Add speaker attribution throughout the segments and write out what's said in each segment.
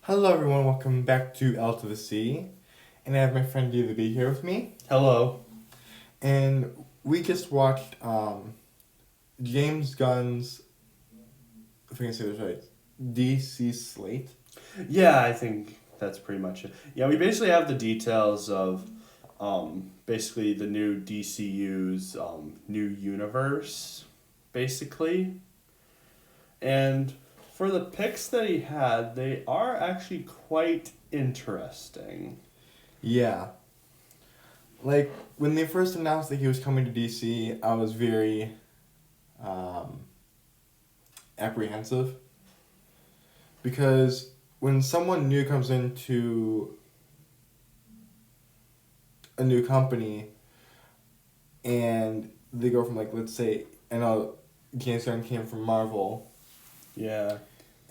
Speaker 1: Hello everyone, welcome back to L to the C. And I have my friend D the B here with me.
Speaker 2: Hello.
Speaker 1: And we just watched James Gunn's, if I can say this right, DC Slate.
Speaker 2: Yeah, I think that's pretty much it. Yeah, we basically have the details of basically the new DCU's new universe, basically. And for the picks that he had, they are actually quite interesting.
Speaker 1: Yeah. Like, when they first announced that he was coming to DC, I was very apprehensive. Because when someone new comes into a new company and they go from, like, let's say, I know James Gunn came from Marvel,
Speaker 2: Yeah.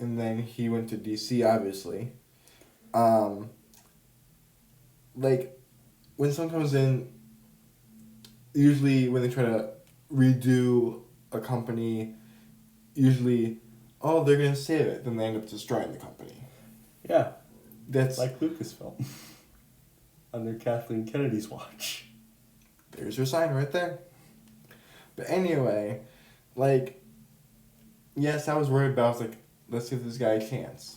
Speaker 1: and then he went to DC, obviously. Like, when someone comes in, usually when they try to redo a company, usually, oh, they're going to save it, then they end up destroying the company.
Speaker 2: Yeah,
Speaker 1: That's
Speaker 2: like Lucasfilm. Under Kathleen Kennedy's watch.
Speaker 1: There's your sign right there. But anyway, like, yes, I was worried, but I was like, let's give this guy a chance.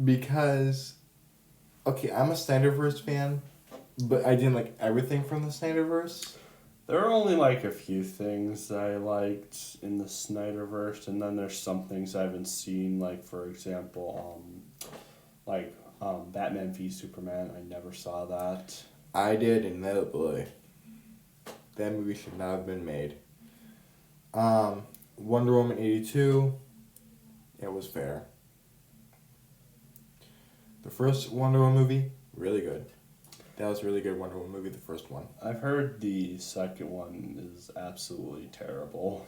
Speaker 1: Because, okay, I'm a Snyderverse fan, but I didn't like everything from the Snyderverse.
Speaker 2: There are only like a few things I liked in the Snyderverse, and then there's some things I haven't seen, like for example, Batman v Superman. I never saw that.
Speaker 1: I did, and oh boy, that movie should not have been made. Wonder Woman 82, it was fair. The first Wonder Woman movie, really good. That was a really good Wonder Woman movie, the first one.
Speaker 2: I've heard the second one is absolutely terrible.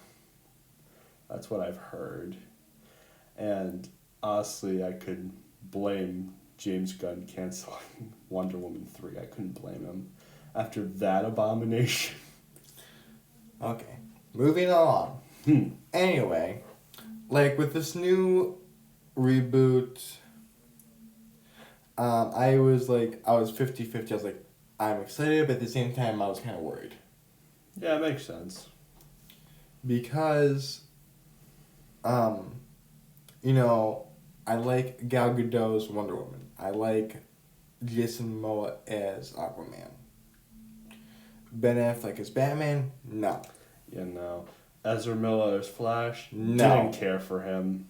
Speaker 2: That's what I've heard. And honestly, I could blame James Gunn canceling Wonder Woman 3. I couldn't blame him. After that abomination.
Speaker 1: Okay, moving on. Anyway, like with this new reboot, I was 50-50. I was like, I'm excited, but at the same time, I was kind of worried.
Speaker 2: Yeah, it makes sense.
Speaker 1: Because, I like Gal Gadot's Wonder Woman. I like Jason Momoa as Aquaman. Ben Affleck as Batman? No.
Speaker 2: You know, Ezra Miller as Flash.
Speaker 1: No.
Speaker 2: Didn't care for him.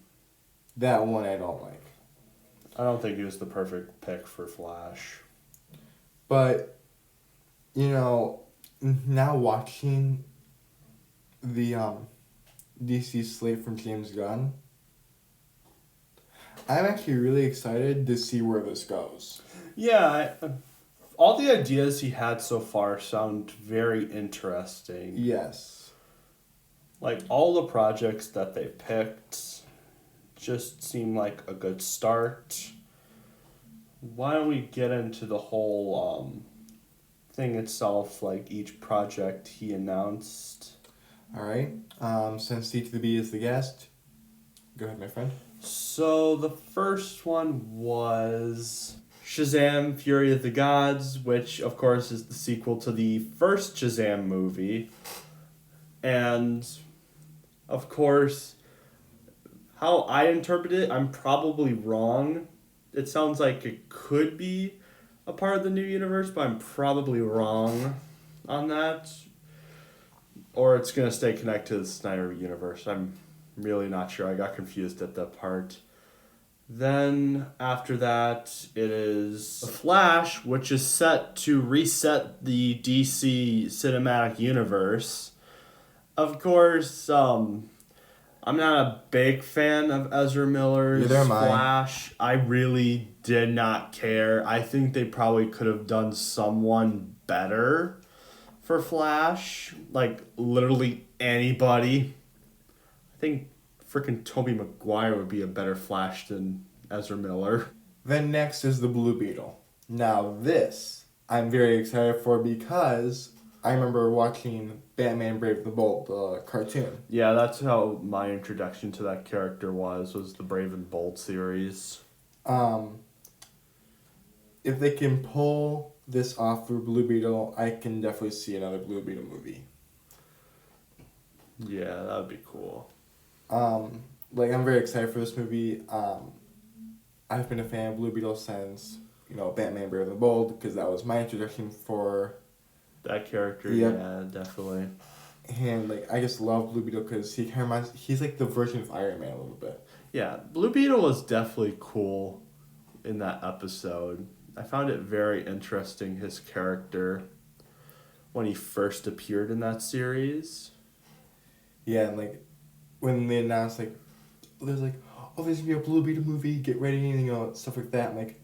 Speaker 1: That one I don't like.
Speaker 2: I don't think he was the perfect pick for Flash.
Speaker 1: But, now watching the DC slate from James Gunn, I'm actually really excited to see where this goes.
Speaker 2: Yeah, all the ideas he had so far sound very interesting.
Speaker 1: Yes.
Speaker 2: Like, all the projects that they picked just seem like a good start. Why don't we get into the whole thing itself, like each project he announced?
Speaker 1: All right. Since C to the B is the guest, go ahead, my friend.
Speaker 2: So the first one was Shazam! Fury of the Gods, which of course is the sequel to the first Shazam movie. And of course, how I interpret it, I'm probably wrong. It sounds like it could be a part of the new universe, but I'm probably wrong on that. Or it's going to stay connected to the Snyder universe. I'm really not sure. I got confused at that part. Then after that, it is The Flash, which is set to reset the DC cinematic universe. Of course, I'm not a big fan of Ezra Miller's
Speaker 1: Neither am I.
Speaker 2: Flash. I really did not care. I think they probably could have done someone better for Flash. Like, literally anybody. I think freaking Tobey Maguire would be a better Flash than Ezra Miller.
Speaker 1: Then next is the Blue Beetle. Now this I'm very excited for because I remember watching Batman Brave the Bold, the cartoon.
Speaker 2: Yeah, that's how my introduction to that character was the Brave and Bold series.
Speaker 1: If they can pull this off for Blue Beetle, I can definitely see another Blue Beetle movie.
Speaker 2: Yeah, that would be cool.
Speaker 1: Like, I'm very excited for this movie. I've been a fan of Blue Beetle since, Batman Brave and the Bold, because that was my introduction for
Speaker 2: that character.
Speaker 1: Yep.
Speaker 2: Yeah, definitely.
Speaker 1: And, like, I just love Blue Beetle because he kind of reminds, he's like the version of Iron Man a little bit.
Speaker 2: Yeah, Blue Beetle was definitely cool in that episode. I found it very interesting, his character, when he first appeared in that series.
Speaker 1: Yeah, and, like, when they announced, like, there's like, oh, there's gonna be a Blue Beetle movie, get ready, stuff like that. I'm like,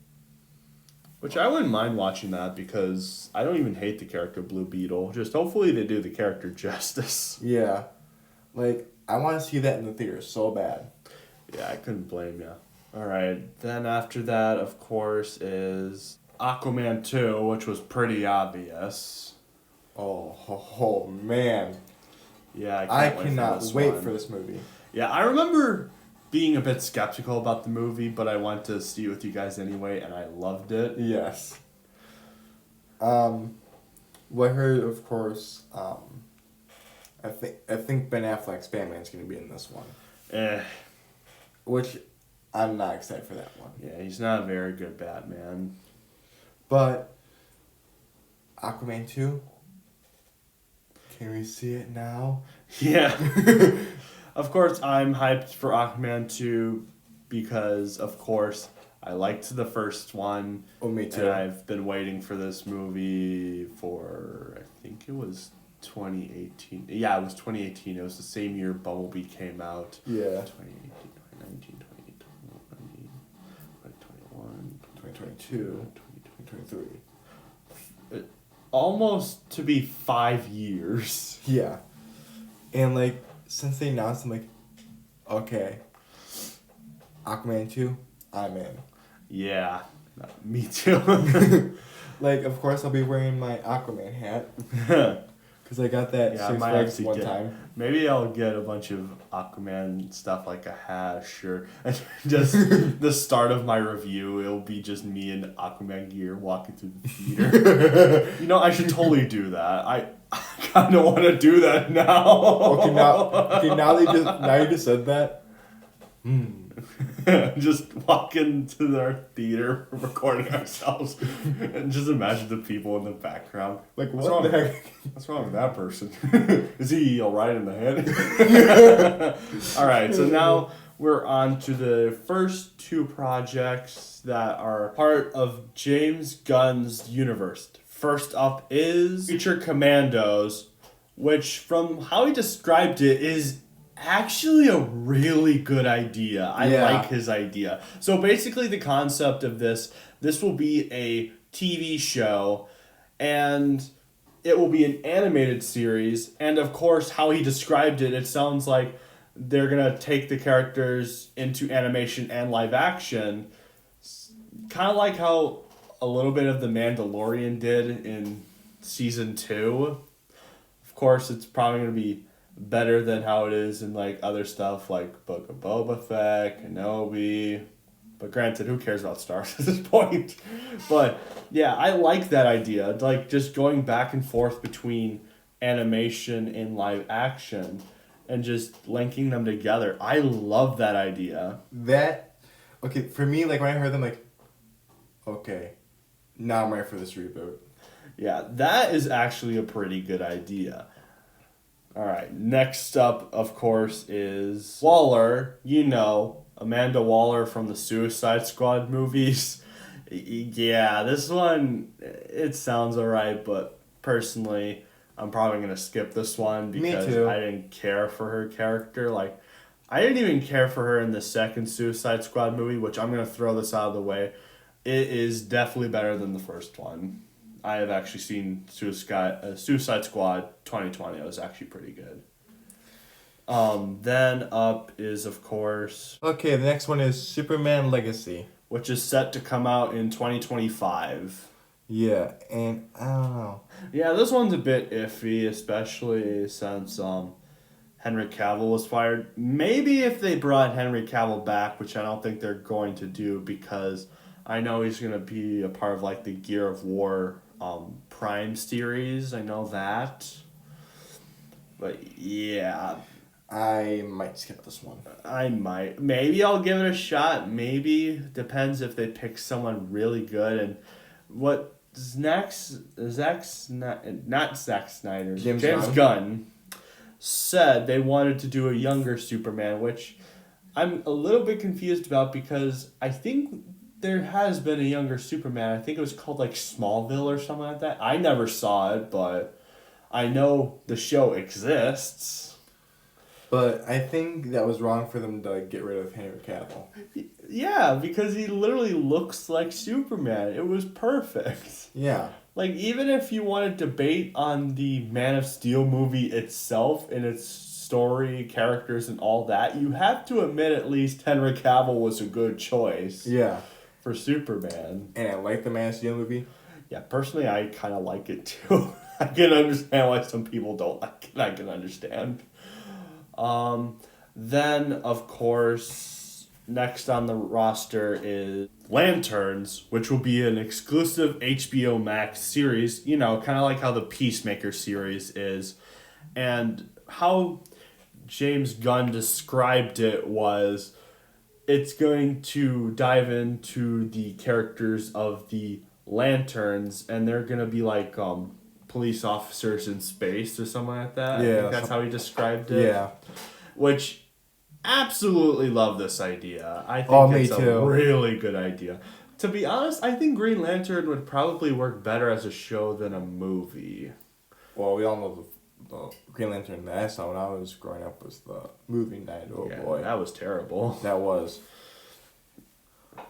Speaker 2: Which I wouldn't mind watching that because I don't even hate the character Blue Beetle. Just hopefully they do the character justice.
Speaker 1: yeah. Like, I want to see that in the theater so bad.
Speaker 2: Yeah, I couldn't blame you. Alright, then after that, of course, is Aquaman 2, which was pretty obvious.
Speaker 1: Oh man.
Speaker 2: Yeah,
Speaker 1: I
Speaker 2: can't
Speaker 1: cannot wait for this movie.
Speaker 2: Yeah, I remember being a bit skeptical about the movie, but I went to see it with you guys anyway, and I loved it.
Speaker 1: Yes. Well, I heard, of course, I think Ben Affleck's Batman's gonna be in this one. Which I'm not excited for that one.
Speaker 2: Yeah, he's not a very good Batman.
Speaker 1: But Aquaman 2? Can we see it now?
Speaker 2: Yeah. Of course, I'm hyped for Aquaman 2 because, of course, I liked the first one.
Speaker 1: Oh, me too.
Speaker 2: And I've been waiting for this movie for, I think it was 2018. Yeah, it was 2018. It was the same year Bumblebee came out.
Speaker 1: Yeah.
Speaker 2: 2018, 2019, 2020, 2021,
Speaker 1: 2022, 2023.
Speaker 2: Almost to be 5 years.
Speaker 1: Yeah. And, like, since they announced, I'm like, okay, Aquaman 2, I'm in.
Speaker 2: Yeah, me too.
Speaker 1: Like, of course, I'll be wearing my Aquaman hat. Because I got that
Speaker 2: Yeah, I
Speaker 1: Six
Speaker 2: might
Speaker 1: Flags
Speaker 2: actually
Speaker 1: one
Speaker 2: get-
Speaker 1: time.
Speaker 2: Maybe I'll get a bunch of Aquaman stuff like a hash or just the start of my review. It'll be just me in Aquaman gear walking through the theater. I should totally do that. I kind of want to do that now.
Speaker 1: Now you just said that.
Speaker 2: Just walk into their theater, recording ourselves, and just imagine the people in the background.
Speaker 1: Like,
Speaker 2: What's
Speaker 1: what
Speaker 2: wrong?
Speaker 1: the heck?
Speaker 2: What's wrong with that person? Is he alright in the head? Alright, so now we're on to the first two projects that are part of James Gunn's universe. First up is Future Commandos, which from how he described it is actually a really good idea. I like his idea. So basically the concept of this will be a TV show and it will be an animated series, and of course how he described it sounds like they're going to take the characters into animation and live action, kind of like how a little bit of The Mandalorian did in season 2. Of course, it's probably going to be better than how it is in like other stuff like Book of Boba Fett, Kenobi. But granted, who cares about Star Wars at this point? But yeah, I like that idea. Like just going back and forth between animation and live action and just linking them together. I love that idea.
Speaker 1: Okay, for me, like when I heard them, like, okay, now I'm ready for this reboot.
Speaker 2: Yeah, that is actually a pretty good idea. Alright, next up, of course, is Waller. Amanda Waller from the Suicide Squad movies. Yeah, this one, it sounds alright, but personally, I'm probably going to skip this one because
Speaker 1: Me too.
Speaker 2: I didn't care for her character. Like, I didn't even care for her in the second Suicide Squad movie, which I'm going to throw this out of the way. It is definitely better than the first one. I have actually seen Suicide Squad 2020. It was actually pretty good. Then up is, of course...
Speaker 1: Okay, the next one is Superman Legacy.
Speaker 2: Which is set to come out in 2025.
Speaker 1: Yeah, and I don't know.
Speaker 2: Yeah, this one's a bit iffy, especially since Henry Cavill was fired. Maybe if they brought Henry Cavill back, which I don't think they're going to do because I know he's going to be a part of like the Gear of War Prime series. I know that. But yeah.
Speaker 1: I might skip this one.
Speaker 2: I might. Maybe I'll give it a shot. Maybe. Depends if they pick someone really good. And what's next? Not Zack Snyder. James Gunn said they wanted to do a younger Superman, which I'm a little bit confused about because I think there has been a younger Superman. I think it was called like Smallville or something like that. I never saw it, but I know the show exists.
Speaker 1: But I think that was wrong for them to get rid of Henry Cavill.
Speaker 2: Yeah, because he literally looks like Superman. It was perfect.
Speaker 1: Yeah.
Speaker 2: Like, even if you want to debate on the Man of Steel movie itself and its story, characters, and all that, you have to admit at least Henry Cavill was a good choice.
Speaker 1: Yeah.
Speaker 2: For Superman.
Speaker 1: And I like the Man of Steel movie.
Speaker 2: Yeah, personally, I kind of like it too. I can understand why some people don't like it. I can understand. Then, of course, next on the roster is Lanterns, which will be an exclusive HBO Max series, you know, kind of like how the Peacemaker series is. And how James Gunn described it was it's going to dive into the characters of the Lanterns, and they're going to be like police officers in space or something like that.
Speaker 1: Yeah.
Speaker 2: I think that's how he described it.
Speaker 1: Yeah.
Speaker 2: Which, absolutely love this idea. I think it's a really good idea. To be honest, I think Green Lantern would probably work better as a show than a movie.
Speaker 1: Well, we all know the Green Lantern that I saw when I was growing up was the movie Night. Oh boy.
Speaker 2: That was terrible.
Speaker 1: That was.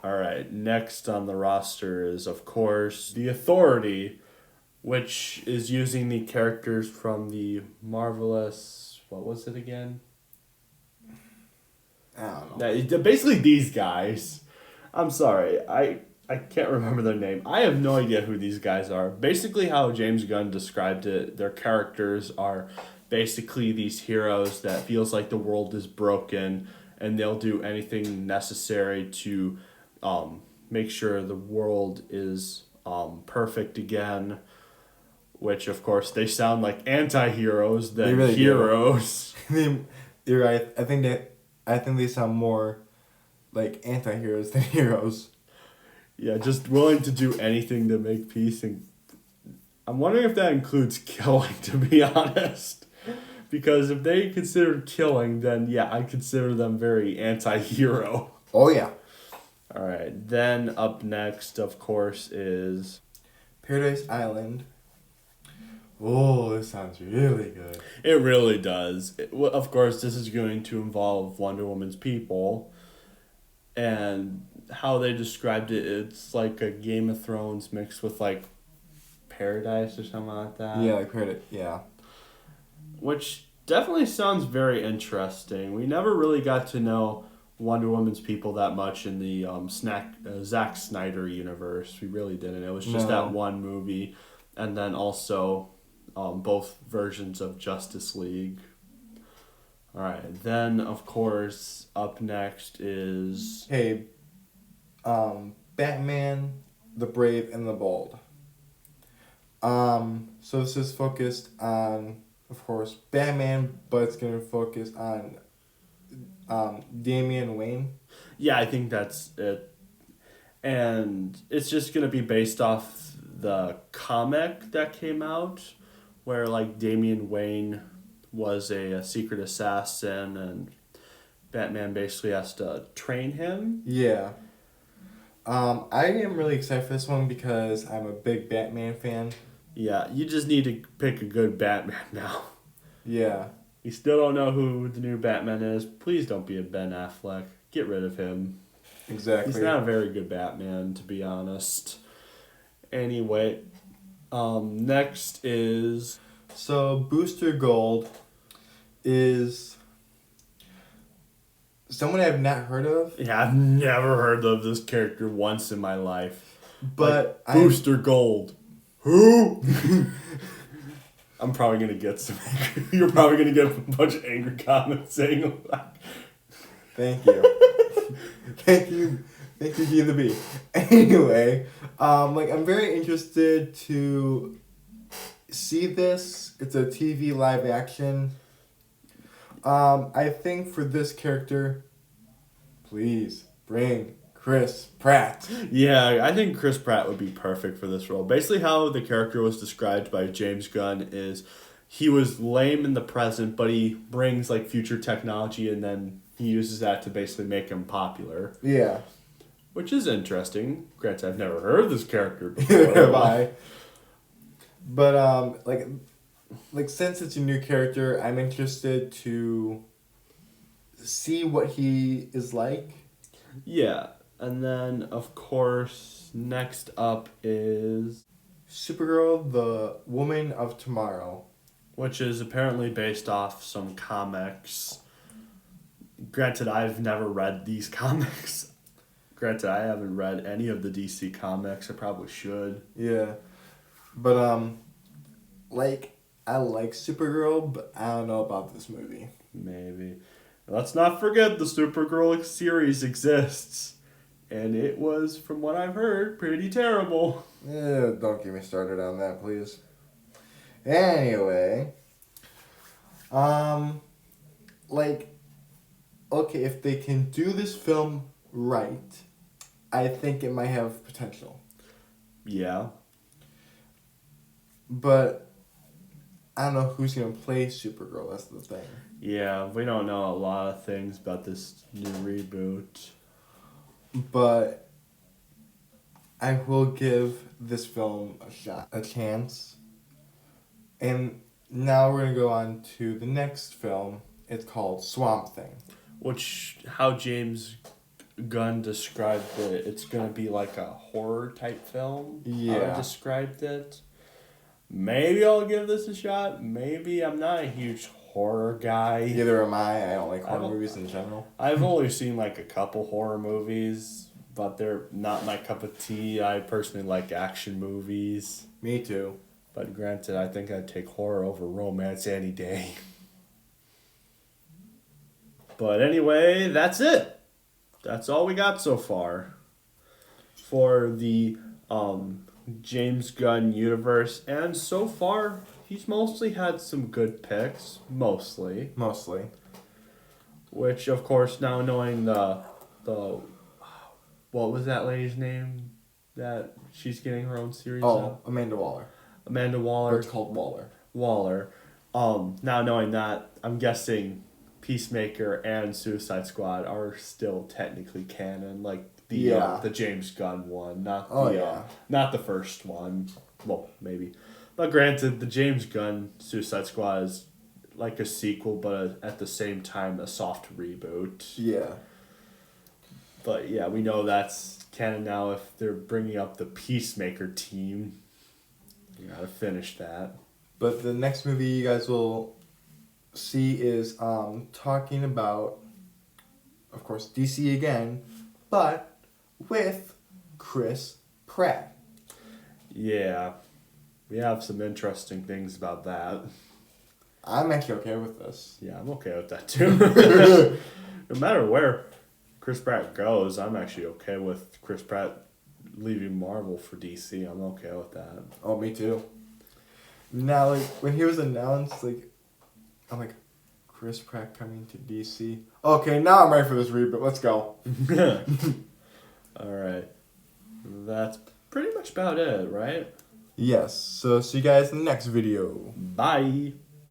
Speaker 2: Alright, next on the roster is, of course, The Authority, which is using the characters from the Marvelous... What was it again?
Speaker 1: I don't know.
Speaker 2: Basically these guys. I'm sorry. I can't remember their name. I have no idea who these guys are. Basically how James Gunn described it, their characters are basically these heroes that feels like the world is broken and they'll do anything necessary to make sure the world is perfect again. Which, of course, they sound like anti-heroes than really heroes.
Speaker 1: You're right. I think they sound more like anti-heroes than heroes.
Speaker 2: Yeah, just willing to do anything to make peace. And I'm wondering if that includes killing, to be honest. Because if they consider killing, then yeah, I consider them very anti-hero.
Speaker 1: Oh, yeah.
Speaker 2: All right. Then up next, of course, is
Speaker 1: Paradise Island. Oh, this sounds really good.
Speaker 2: It really does. Of course, this is going to involve Wonder Woman's people. And how they described it, it's like a Game of Thrones mixed with, like, Paradise or something like that.
Speaker 1: Yeah, like Paradise, yeah.
Speaker 2: Which definitely sounds very interesting. We never really got to know Wonder Woman's people that much in the Zack Snyder universe. We really didn't. It was just that one movie. And then also... both versions of Justice League. Alright, then, of course, up next is...
Speaker 1: Hey, Batman, the Brave, and the Bold. So this is focused on, of course, Batman, but it's going to focus on Damian Wayne.
Speaker 2: Yeah, I think that's it. And it's just going to be based off the comic that came out, where, like, Damian Wayne was a secret assassin and Batman basically has to train him.
Speaker 1: Yeah. I am really excited for this one because I'm a big Batman fan.
Speaker 2: Yeah, you just need to pick a good Batman now.
Speaker 1: Yeah.
Speaker 2: You still don't know who the new Batman is. Please don't be a Ben Affleck. Get rid of him.
Speaker 1: Exactly.
Speaker 2: He's not a very good Batman, to be honest. Anyway... next is...
Speaker 1: So, Booster Gold is someone I have not heard of.
Speaker 2: Yeah, I've never heard of this character once in my life.
Speaker 1: But...
Speaker 2: Like, Booster Gold. Who? I'm probably gonna get some. You're probably gonna get a bunch of angry comments saying like.
Speaker 1: Thank you. Thank you, G the B. Anyway, I'm very interested to see this. It's a TV live action. I think for this character, please bring Chris Pratt.
Speaker 2: Yeah, I think Chris Pratt would be perfect for this role. Basically, how the character was described by James Gunn is he was lame in the present, but he brings like future technology and then he uses that to basically make him popular.
Speaker 1: Yeah.
Speaker 2: Which is interesting. Granted, I've never heard of this character before.
Speaker 1: Bye. But since it's a new character, I'm interested to see what he is like.
Speaker 2: Yeah. And then, of course, next up is
Speaker 1: Supergirl, the Woman of Tomorrow.
Speaker 2: Which is apparently based off some comics. Granted, I've never read these comics. Granted, I haven't read any of the DC comics. I probably should.
Speaker 1: Yeah. But, I like Supergirl, but I don't know about this movie.
Speaker 2: Maybe. Let's not forget the Supergirl series exists. And it was, from what I've heard, pretty terrible.
Speaker 1: Don't get me started on that, please. Anyway. Okay, if they can do this film right, I think it might have potential.
Speaker 2: Yeah.
Speaker 1: But I don't know who's going to play Supergirl, that's the thing.
Speaker 2: Yeah, we don't know a lot of things about this new reboot.
Speaker 1: But I will give this film a chance. And now we're going to go on to the next film. It's called Swamp Thing.
Speaker 2: Which, how James Gunn described it, it's going to be like a horror type film.
Speaker 1: Yeah.
Speaker 2: How he described it. Maybe I'll give this a shot. Maybe I'm not a huge horror guy.
Speaker 1: Neither am I. I don't like horror movies in general.
Speaker 2: I've only seen like a couple horror movies, but they're not my cup of tea. I personally like action movies.
Speaker 1: Me too.
Speaker 2: But granted, I think I'd take horror over romance any day. But anyway, that's it. That's all we got so far for the James Gunn universe. And so far, he's mostly had some good picks. Mostly. Which, of course, now knowing the what was that lady's name that she's getting her own series of?
Speaker 1: Amanda Waller.
Speaker 2: Amanda Waller.
Speaker 1: Or it's called Waller.
Speaker 2: Waller. Now knowing that, I'm guessing Peacemaker and Suicide Squad are still technically canon, like the James Gunn one, not the first one. Well, maybe, but granted, the James Gunn Suicide Squad is like a sequel, but at the same time a soft reboot.
Speaker 1: Yeah.
Speaker 2: But yeah, we know that's canon now. If they're bringing up the Peacemaker team, you gotta finish that.
Speaker 1: But the next movie you guys will see is talking about, of course, DC again, but with Chris Pratt.
Speaker 2: Yeah, we have some interesting things about that.
Speaker 1: I'm actually okay with this.
Speaker 2: Yeah, I'm okay with that too. No matter where Chris Pratt goes, I'm actually okay with Chris Pratt leaving Marvel for DC. I'm okay with that.
Speaker 1: Oh, me too. Now, when he was announced, I'm like, Chris Pratt coming to DC. Okay, now I'm ready for this reboot. Let's go.
Speaker 2: Alright. That's pretty much about it, right?
Speaker 1: Yes. So, see you guys in the next video.
Speaker 2: Bye.